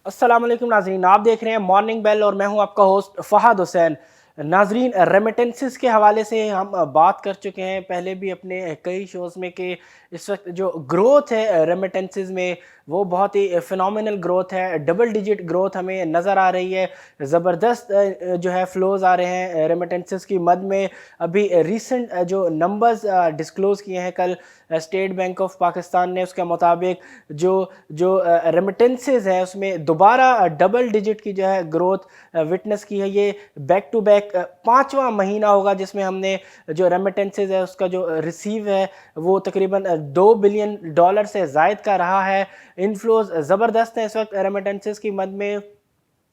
अस्सलाम वालेकुम नाजरीन, आप देख रहे हैं मॉर्निंग बेल और मैं हूं आपका होस्ट फ़हाद हुसैन। नाजरीन, रेमिटेंसेस के हवाले से हम बात कर चुके हैं पहले भी अपने कई शोज़ में कि इस वक्त जो ग्रोथ है रेमिटेंसेस में वो बहुत ही फिनोमिनल ग्रोथ है। डबल डिजिट ग्रोथ हमें नज़र आ रही है। ज़बरदस्त जो है फ़्लोज़ आ रहे हैं रेमिटेंसेस की मद में। अभी रीसेंट जो नंबर्स डिस्क्लोज़ किए हैं कल स्टेट बैंक ऑफ पाकिस्तान ने, उसके मुताबिक जो जो रेमिटेंसेस है उसमें दोबारा डबल डिजिट की जो है ग्रोथ विटनेस की है। ये बैक टू बैक पाँचवा महीना होगा जिसमें हमने जो रेमिटेंसेस है उसका जो रिसीव है वो तकरीबन $2 बिलियन से ज़ायद का रहा है। इनफ्लोज ज़बरदस्त है इस वक्त रेमिटेंसेस की मद में।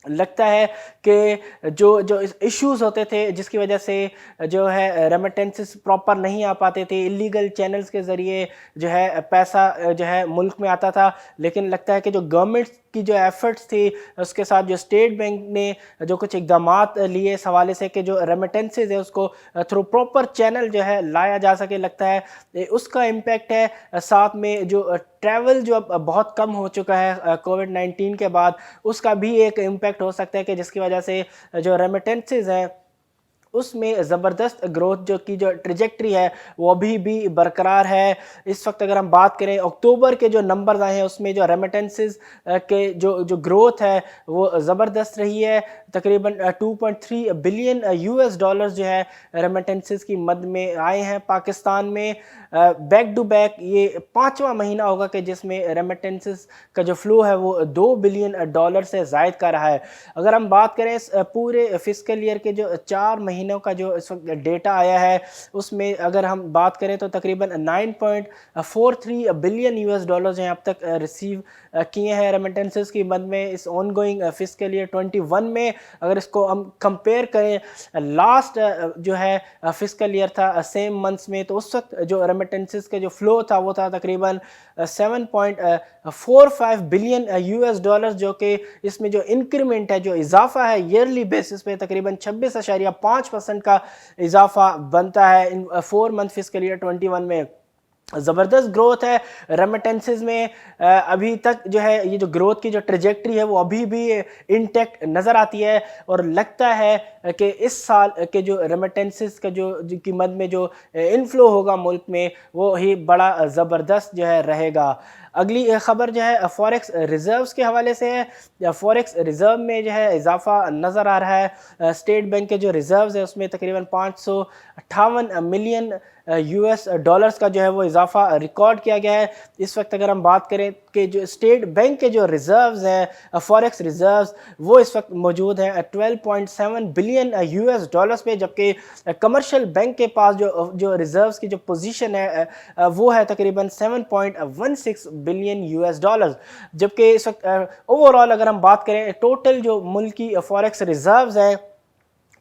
लगता है कि जो जो इश्यूज होते थे जिसकी वजह से जो है रेमिटेंसेस प्रॉपर नहीं आ पाते थे, इलीगल चैनल्स के ज़रिए जो है पैसा जो है मुल्क में आता था। लेकिन लगता है कि जो गवर्नमेंट की जो एफर्ट्स थी उसके साथ जो स्टेट बैंक ने जो कुछ इकदामात लिए इस हवाले से कि जो रेमिटेंसेज है उसको थ्रू प्रॉपर चैनल जो है लाया जा सके, लगता है उसका इम्पैक्ट है। साथ में जो ट्रैवल जो अब बहुत कम हो चुका है कोविड-19 के बाद, उसका भी एक इम्पैक्ट हो सकता है कि जिसकी वजह से जो रेमिटेंसेज हैं उसमें ज़बरदस्त ग्रोथ जो ट्रेजेक्ट्री है वो अभी भी बरकरार है। इस वक्त अगर हम बात करें अक्टूबर के जो नंबर्स आए हैं उसमें जो रेमिटेंसेस के जो जो ग्रोथ है वो ज़बरदस्त रही है। तकरीबन 2.3 बिलियन यूएस डॉलर्स जो है रेमिटेंसेस की मद में आए हैं पाकिस्तान में। बैक टू बैक ये पाँचवा महीना होगा कि जिसमें रेमिटेंसेस का जो फ्लो है वो $2 बिलियन से ज़ायद का रहा है। अगर हम बात करें इस पूरे फिस्कल ईयर के जो 4 महीनों का जो इस वक्त डेटा आया है उसमें अगर हम बात करें तो तकरीबन 9.43 बिलियन यूएस डॉलर्स हैं अब तक रिसीव किए हैं रेमिटेंसेस की मद में इस ऑन गोइंग फिस्कल ईयर 21 में। अगर इसको हम कंपेयर करें लास्ट जो है फिस्कल ईयर था सेम मंथ्स में, तो उस वक्त जो रेमिटेंसेस का जो फ्लो था वो था तकरीबन 7.45 बिलियन यूएस डॉलर्स, जो कि इसमें जो इंक्रीमेंट है, जो इजाफा है ईयरली बेसिस पे तकरीबन 26.5% का इजाफा बनता है इन 4 मंथ फिस्कल ईयर 21 में। ज़बरदस्त ग्रोथ है रेमिटेंसेस में। अभी तक जो है ये जो ग्रोथ की जो ट्रेजेक्ट्री है वो अभी भी इंटैक्ट नज़र आती है और लगता है कि इस साल के जो रेमिटेंसेस का जो की मद में जो इनफ्लो होगा मुल्क में वो ही बड़ा ज़बरदस्त जो है रहेगा। अगली ख़बर जो है फॉरेक्स रिज़र्व्स के हवाले से है। फॉरेक्स रिज़र्व में जो है इजाफा नज़र आ रहा है। स्टेट बैंक के जो रिज़र्व्स है उसमें तकरीबन 558 मिलियन यूएस डॉलर्स का जो है वो इजाफा रिकॉर्ड किया गया है। इस वक्त अगर हम बात करें कि जो स्टेट बैंक के जो रिज़र्व्स हैं फॉरेक्स रिज़र्व्स वो इस वक्त मौजूद हैं 12.7 बिलियन यूएस डॉलर्स पे, जबकि कमर्शियल बैंक के पास जो जो रिज़र्व्स की जो पोजीशन है वो है तकरीबन 7.16 बिलियन यूएस डॉलर्स। जबकि इस वक्त ओवरऑल अगर हम बात करें टोटल जो मुल्क की फॉरेक्स रिज़र्व्स हैं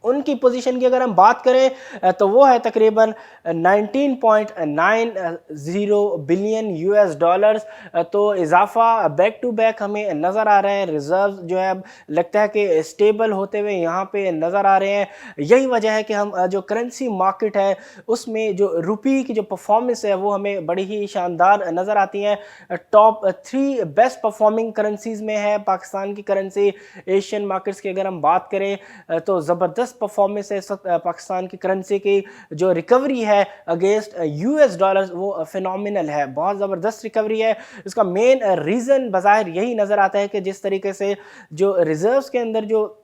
उनकी पोजीशन की अगर हम बात करें तो वो है तकरीबन 19.90 बिलियन यूएस डॉलर्स। तो इजाफा बैक टू बैक हमें नज़र आ रहे हैं। रिज़र्व जो है अब लगता है कि स्टेबल होते हुए यहाँ पे नज़र आ रहे हैं। यही वजह है कि हम जो करेंसी मार्केट है उसमें जो रुपी की जो परफॉर्मेंस है वो हमें बड़ी ही शानदार नज़र आती हैं। टॉप 3 बेस्ट परफॉर्मिंग करेंसीज में है पाकिस्तान की करेंसी। एशियन मार्केट्स की अगर हम बात करें तो ज़बरदस्त परफॉर्मेंस है इस वक्त पाकिस्तान की करेंसी की। जो रिकवरी है अगेंस्ट यूएस डॉलर्स वो फिनोमिनल है, बहुत ज़बरदस्त रिकवरी है। इसका मेन रीज़न बज़ाहिर यही नज़र आता है कि जिस तरीके से जो रिजर्व्स के अंदर जो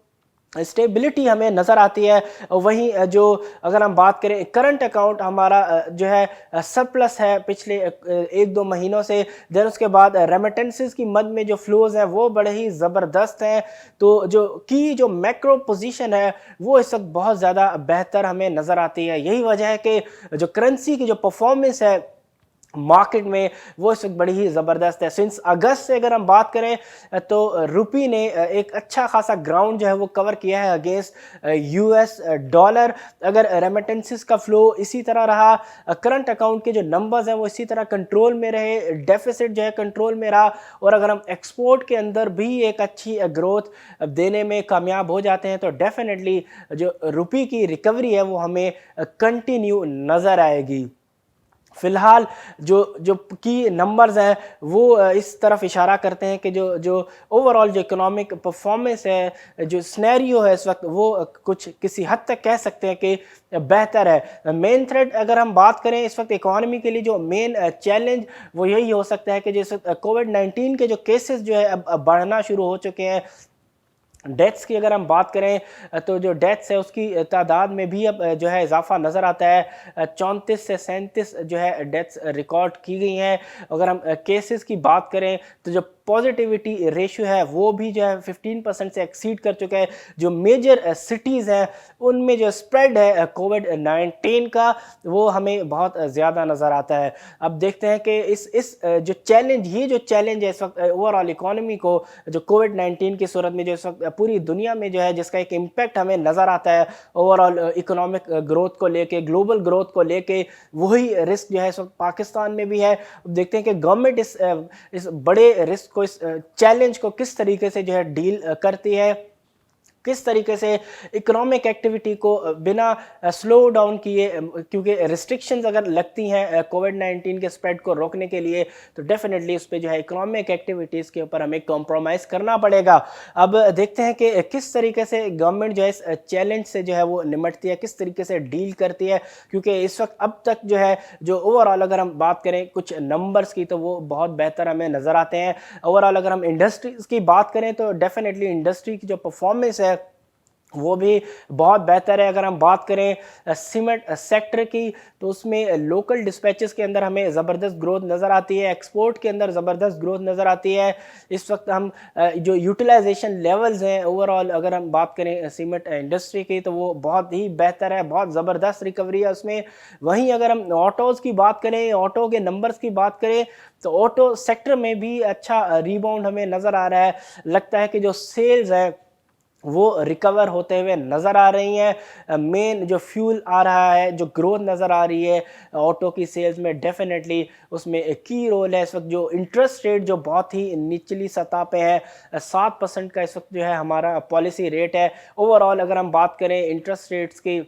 स्टेबिलिटी हमें नज़र आती है, वहीं जो अगर हम बात करें करंट अकाउंट हमारा जो है सरप्लस है पिछले 1-2 महीनों से। देन उसके बाद रेमिटेंसेस की मद में जो फ्लोज हैं वो बड़े ही ज़बरदस्त हैं। तो जो मैक्रो पोजीशन है वो इस वक्त बहुत ज़्यादा बेहतर हमें नज़र आती है। यही वजह है कि जो करेंसी की जो परफॉर्मेंस है मार्केट में वो इस वक्त बड़ी ही ज़बरदस्त है। सिंस अगस्त से अगर हम बात करें तो रुपी ने एक अच्छा खासा ग्राउंड जो है वो कवर किया है अगेंस्ट यूएस डॉलर। अगर रेमिटेंसेस का फ्लो इसी तरह रहा, करंट अकाउंट के जो नंबर्स हैं वो इसी तरह कंट्रोल में रहे, डेफिसिट जो है कंट्रोल में रहा, और अगर हम एक्सपोर्ट के अंदर भी एक अच्छी ग्रोथ देने में कामयाब हो जाते हैं तो डेफिनेटली जो रुपी की रिकवरी है वो हमें कंटिन्यू नज़र आएगी। फिलहाल जो जो की नंबर्स हैं वो इस तरफ इशारा करते हैं कि जो जो ओवरऑल जो इकोनॉमिक परफॉर्मेंस है, जो सिनेरियो है इस वक्त, वो कुछ किसी हद तक कह सकते हैं कि बेहतर है। मेन थ्रेट अगर हम बात करें इस वक्त इकोनॉमी के लिए, जो मेन चैलेंज वो यही हो सकता है कि जैसे कोविड-19 के जो केसेस जो है अब बढ़ना शुरू हो चुके हैं। डेथ्स की अगर हम बात करें तो जो डेथ्स है उसकी तादाद में भी अब जो है इजाफा नज़र आता है। 34 से 37 जो है डेथ्स रिकॉर्ड की गई हैं। अगर हम केसेस की बात करें तो जो पॉजिटिविटी रेशियो है वो भी जो है 15% से एक्सीड कर चुका है। जो मेजर सिटीज़ हैं उनमें जो स्प्रेड है कोविड-19 का वो हमें बहुत ज़्यादा नज़र आता है। अब देखते हैं कि इस जो चैलेंज है इस वक्त ओवरऑल इकोनॉमी को, जो कोविड-19 की सूरत में जो इस वक्त पूरी दुनिया में जो है जिसका एक इम्पैक्ट हमें नज़र आता है ओवरऑल इकोनॉमिक ग्रोथ को लेके, ग्लोबल ग्रोथ को लेके, वही रिस्क जो है इस वक्त पाकिस्तान में भी है। देखते हैं कि गवर्नमेंट इस बड़े रिस्क को, इस चैलेंज को किस तरीके से जो है डील करती है, किस तरीके से इकोनॉमिक एक्टिविटी को बिना स्लो डाउन किए, क्योंकि रिस्ट्रिक्शंस अगर लगती हैं कोविड-19 के स्प्रेड को रोकने के लिए तो डेफिनेटली उस पर जो है इकोनॉमिक एक्टिविटीज़ के ऊपर हमें कॉम्प्रोमाइज़ करना पड़ेगा। अब देखते हैं कि किस तरीके से गवर्नमेंट जो है इस चैलेंज से जो है वो निपटती है, किस तरीके से डील करती है, क्योंकि इस वक्त अब तक जो है जो ओवरऑल अगर हम बात करें कुछ नंबर्स की तो वो बहुत बेहतर हमें नज़र आते हैं। ओवरऑल अगर हम इंडस्ट्रीज़ की बात करें तो डेफिनेटली इंडस्ट्री की जो परफॉर्मेंस है वो भी बहुत बेहतर है। अगर हम बात करें सीमेंट सेक्टर की तो उसमें लोकल डिस्पैचेस के अंदर हमें ज़बरदस्त ग्रोथ नज़र आती है, एक्सपोर्ट के अंदर ज़बरदस्त ग्रोथ नज़र आती है। इस वक्त हम जो यूटिलाइजेशन लेवल्स हैं ओवरऑल अगर हम बात करें सीमेंट इंडस्ट्री की तो वो बहुत ही बेहतर है, बहुत ज़बरदस्त रिकवरी है उसमें। वहीं अगर हम ऑटोज़ की बात करें, ऑटो के नंबर्स की बात करें तो ऑटो सेक्टर में भी अच्छा रिबाउंड हमें नज़र आ रहा है। लगता है कि जो सेल्स है वो रिकवर होते हुए नज़र आ रही हैं। मेन जो फ्यूल आ रहा है, जो ग्रोथ नज़र आ रही है ऑटो की सेल्स में, डेफिनेटली उसमें एक की रोल है। इस वक्त जो इंटरेस्ट रेट जो बहुत ही निचली सतह पे है, 7% का इस वक्त जो है हमारा पॉलिसी रेट है। ओवरऑल अगर हम बात करें इंटरेस्ट रेट्स की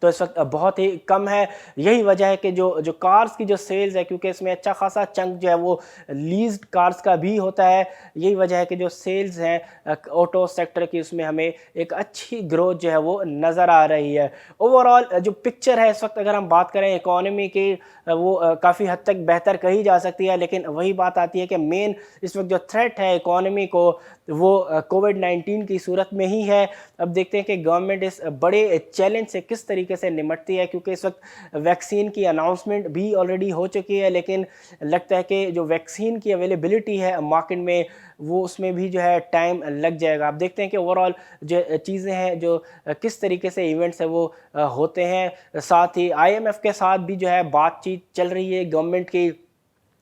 तो इस वक्त बहुत ही कम है। यही वजह है कि जो जो कार्स की जो सेल्स है, क्योंकि इसमें अच्छा खासा चंक जो है वो लीज्ड कार्स का भी होता है, यही वजह है कि जो सेल्स हैं ऑटो सेक्टर की उसमें हमें एक अच्छी ग्रोथ जो है वो नज़र आ रही है। ओवरऑल जो पिक्चर है इस वक्त अगर हम बात करें इकोनॉमी की, वो काफ़ी हद तक बेहतर कही जा सकती है, लेकिन वही बात आती है कि मेन इस वक्त जो थ्रेट है इकोनॉमी को वो कोविड-19 की सूरत में ही है। अब देखते हैं कि गवर्नमेंट इस बड़े चैलेंज से किस तरीके से निपटती है, क्योंकि इस वक्त वैक्सीन की अनाउंसमेंट भी ऑलरेडी हो चुकी है, लेकिन लगता है कि जो वैक्सीन की अवेलेबिलिटी है मार्केट में वो उसमें भी जो है टाइम लग जाएगा। आप देखते हैं कि ओवरऑल जो चीज़ें हैं, जो किस तरीके से इवेंट्स हैं वो होते हैं। साथ ही आईएमएफ के साथ भी जो है बातचीत चल रही है गवर्नमेंट की,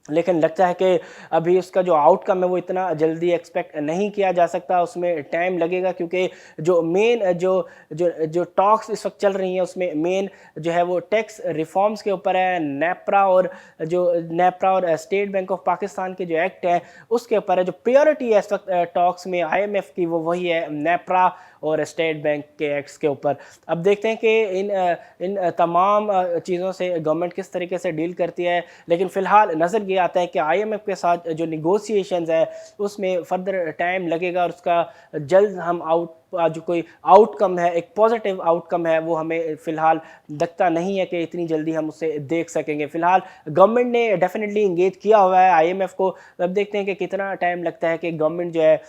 लेकिन लगता है कि अभी उसका जो आउटकम है वो इतना जल्दी एक्सपेक्ट नहीं किया जा सकता, उसमें टाइम लगेगा, क्योंकि जो मेन जो जो जो टॉक्स इस वक्त चल रही हैं उसमें मेन जो है वो टैक्स रिफॉर्म्स के ऊपर है। नेपरा और स्टेट बैंक ऑफ पाकिस्तान के जो एक्ट है उसके ऊपर है। जो प्रायोरिटी है इस वक्त टॉक्स में आईएमएफ की वो वही है, नेपरा और स्टेट बैंक के एक्ट्स के ऊपर। अब देखते हैं कि इन तमाम चीज़ों से गवर्नमेंट किस तरीके से डील करती है, लेकिन फ़िलहाल नज़र ये आता है कि आईएमएफ के साथ जो निगोशिएशंस है उसमें फर्दर टाइम लगेगा और उसका जल्द हम जो कोई आउटकम है, एक पॉजिटिव आउटकम है, वो हमें फ़िलहाल दिखता नहीं है कि इतनी जल्दी हम उसे देख सकेंगे। फ़िलहाल गवर्नमेंट ने डेफिनेटली इंगेज किया हुआ है आईएमएफ को। अब देखते हैं कि कितना टाइम लगता है कि गवर्नमेंट जो है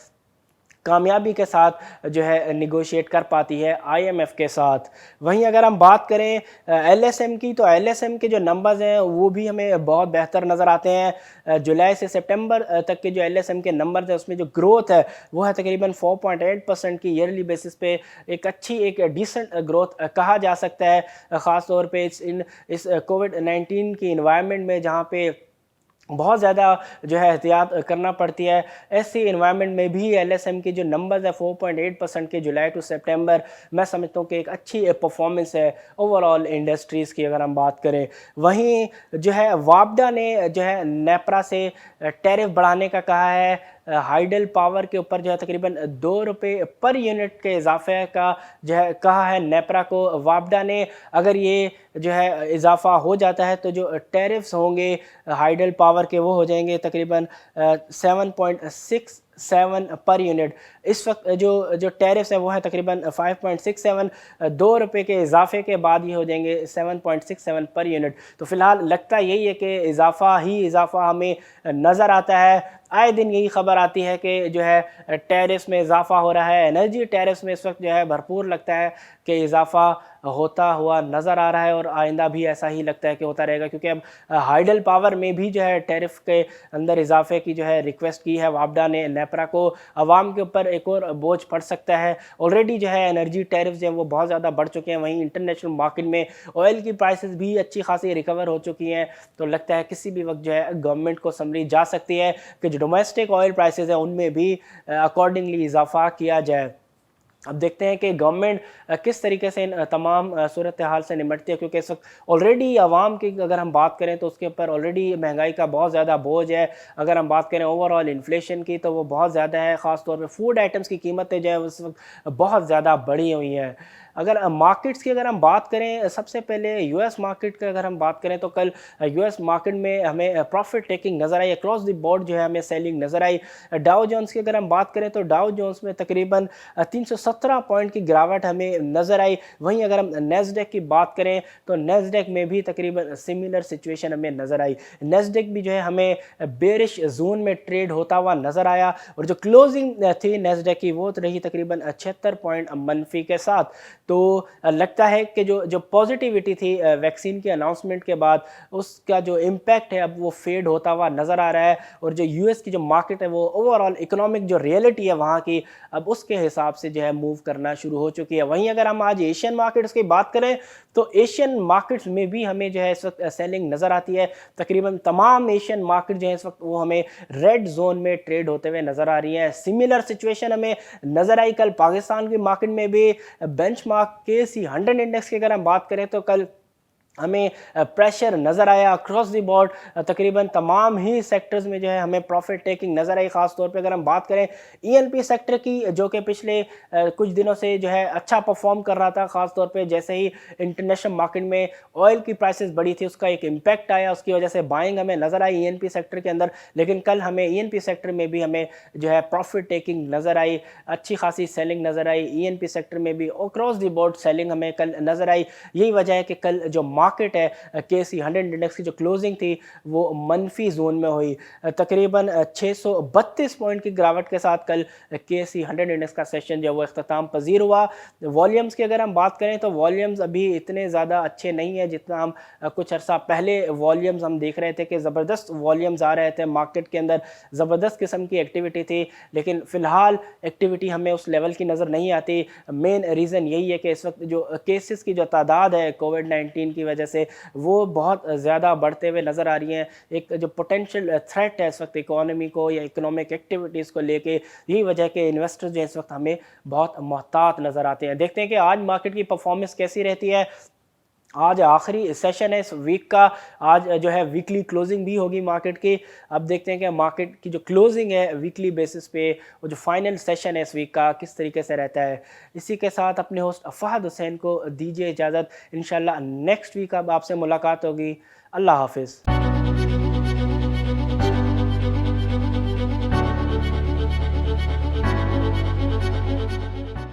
कामयाबी के साथ जो है निगोशिएट कर पाती है आईएमएफ के साथ। वहीं अगर हम बात करें एलएसएम की, तो एलएसएम के जो नंबर्स हैं वो भी हमें बहुत बेहतर नज़र आते हैं। जुलाई से सितंबर तक के जो एलएसएम के नंबर्स हैं उसमें जो ग्रोथ है वो है तकरीबन 4.8% की ईयरली बेसिस पे, एक अच्छी एक डिसेंट ग्रोथ कहा जा सकता है। ख़ास तौर पे इस कोविड-19 की इन्वायरमेंट में जहाँ पे बहुत ज़्यादा जो है एहतियात करना पड़ती है, ऐसी इन्वायरमेंट में भी एलएसएम की जो नंबर्स है 4.8% के जुलाई टू सितंबर, मैं समझता हूँ कि एक अच्छी परफॉर्मेंस है ओवरऑल इंडस्ट्रीज़ की अगर हम बात करें। वहीं जो है वापडा ने जो है नेपरा से टैरिफ बढ़ाने का कहा है। हाइडल पावर के ऊपर जो है तकरीबन 2 रुपये पर यूनिट के इजाफे का जो है कहा है नेपरा को वापडा ने। अगर ये जो है इजाफा हो जाता है तो जो टैरिफ्स होंगे हाइडल पावर के वो हो जाएंगे तकरीबन 7.67 पर यूनिट। इस वक्त जो जो टैरिफ्स है वो है तकरीबन 5.67, 2 रुपये के इजाफे के बाद ये हो जाएंगे 7.67 पर यूनिट। तो फिलहाल लगता यही है कि इजाफा ही इजाफा हमें नज़र आता है। आए दिन यही खबर आती है कि जो है टैरिफ्स में इजाफा हो रहा है, एनर्जी टैरिफ्स में इस वक्त जो है भरपूर लगता है कि इजाफा होता हुआ नज़र आ रहा है और आइंदा भी ऐसा ही लगता है कि होता रहेगा, क्योंकि अब हाइडल पावर में भी जो है टैरिफ के अंदर इजाफे की जो है रिक्वेस्ट की है वापडा ने नेपरा को। अवाम के ऊपर एक और बोझ पड़ सकता है। ऑलरेडी जो है एनर्जी टैरिफ जो है वो बहुत ज़्यादा बढ़ चुके हैं, वहीं इंटरनेशनल मार्केट में ऑयल की प्राइसेस भी अच्छी खासी रिकवर हो चुकी हैं। तो लगता है किसी भी वक्त जो है गवर्नमेंट को समझी जा सकती है कि जो डोमेस्टिक ऑयल प्राइसेस हैं उनमें भी अकॉर्डिंगली इजाफा किया जाए। अब देखते हैं कि गवर्नमेंट किस तरीके से इन तमाम सूरत हाल से निपटती है, क्योंकि इस वक्त ऑलरेडी आवाम की अगर हम बात करें तो उसके ऊपर ऑलरेडी महंगाई का बहुत ज़्यादा बोझ है। अगर हम बात करें ओवरऑल इन्फ्लेशन की तो वो बहुत ज़्यादा है, ख़ास तौर पे फूड आइटम्स की कीमतें जो है उस वक्त बहुत ज़्यादा बढ़ी हुई हैं। अगर मार्केट्स की अगर हम बात करें, सबसे पहले यूएस मार्केट की अगर हम बात करें तो कल यूएस मार्केट में हमें प्रॉफिट टेकिंग नज़र आई, अक्रॉस द बोर्ड जो है हमें सेलिंग नज़र आई। डाउ जोन्स की अगर हम बात करें तो डाउ जोन्स में तकरीबन 317 पॉइंट की गिरावट हमें नज़र आई। वहीं अगर हम नेस्डेक की बात करें तो नेस्डेक में भी तकरीबन सिमिलर सिचुएशन हमें नज़र आई। नेस्डेक भी जो है हमें बेरिश जोन में ट्रेड होता हुआ नज़र आया और जो क्लोजिंग थी नेस्डेक की वो रही तकरीबन 76 पॉइंट मनफी के साथ। तो लगता है कि जो पॉजिटिविटी थी वैक्सीन के अनाउंसमेंट के बाद उसका जो इम्पैक्ट है अब वो फेड होता हुआ नज़र आ रहा है और जो यूएस की जो मार्केट है वो ओवरऑल इकोनॉमिक जो रियलिटी है वहाँ की अब उसके हिसाब से जो है मूव करना शुरू हो चुकी है। वहीं अगर हम आज एशियन मार्केट्स की बात करें तो एशियन मार्केट्स में भी हमें जो है इस वक्त सेलिंग नज़र आती है। तकरीबन तमाम एशियन मार्केट जो है इस वक्त वो हमें रेड जोन में ट्रेड होते हुए नज़र आ रही है। सिमिलर सिचुएशन हमें नज़र आई कल पाकिस्तान की मार्केट में भी। बेंचमार्क केसी 100 इंडेक्स की अगर हम बात करें तो कल हमें प्रेशर नज़र आया अक्रॉस द बोर्ड। तकरीबन तमाम ही सेक्टर्स में जो है हमें प्रॉफिट टेकिंग नज़र आई। ख़ास तौर पे अगर हम बात करें ईएनपी सेक्टर की जो कि पिछले कुछ दिनों से जो है अच्छा परफॉर्म कर रहा था, ख़ास तौर पे जैसे ही इंटरनेशनल मार्केट में ऑयल की प्राइसेस बढ़ी थी उसका एक इम्पैक्ट आया, उसकी वजह से बाइंग हमें नज़र आई ईएनपी सेक्टर के अंदर। लेकिन कल हमें ईएनपी सेक्टर में भी हमें जो है प्रॉफिट टेकिंग नज़र आई, अच्छी खासी सेलिंग नज़र आई। ईएनपी सेक्टर में भी अक्रॉस द बोर्ड सेलिंग हमें कल नज़र आई। यही वजह है कि कल जो मार्केट है केसी 100 इंडेक्स की जो क्लोजिंग थी वो मनफी जोन में हुई। तकरीबन 632 पॉइंट की गिरावट के साथ कल केसी 100 इंडेक्स का सेशन जो है वो इख्तिताम पजीर हुआ। वॉल्यूम्स की अगर हम बात करें तो वॉल्यूम्स अभी इतने ज़्यादा अच्छे नहीं है जितना हम कुछ अर्सा पहले वॉल्यूम्स हम देख रहे थे कि ज़बरदस्त वॉल्यूम्स आ रहे थे मार्केट के अंदर, ज़बरदस्त किस्म की एक्टिविटी थी। लेकिन फ़िलहाल एक्टिविटी हमें उस लेवल की नज़र नहीं आती। मेन रीज़न यही है कि इस वक्त जो केसेस की जो तादाद है कोविड-19 की वजह से वो बहुत ज़्यादा बढ़ते हुए नज़र आ रही हैं। एक जो पोटेंशियल थ्रेट है इस वक्त इकोनॉमी को या इकोनॉमिक एक्टिविटीज़ को लेके, यही वजह के इन्वेस्टर्स जो इस वक्त हमें बहुत मोहतात नज़र आते हैं। देखते हैं कि आज मार्केट की परफॉर्मेंस कैसी रहती है। आज आखिरी सेशन है इस वीक का, आज जो है वीकली क्लोजिंग भी होगी मार्केट की। अब देखते हैं कि मार्केट की जो क्लोजिंग है वीकली बेसिस पे वो जो फाइनल सेशन है इस वीक का किस तरीके से रहता है। इसी के साथ अपने होस्ट फहद हुसैन को दीजिए इजाज़त। इंशाल्लाह नेक्स्ट वीक अब आपसे मुलाकात होगी। अल्लाह हाफिज़।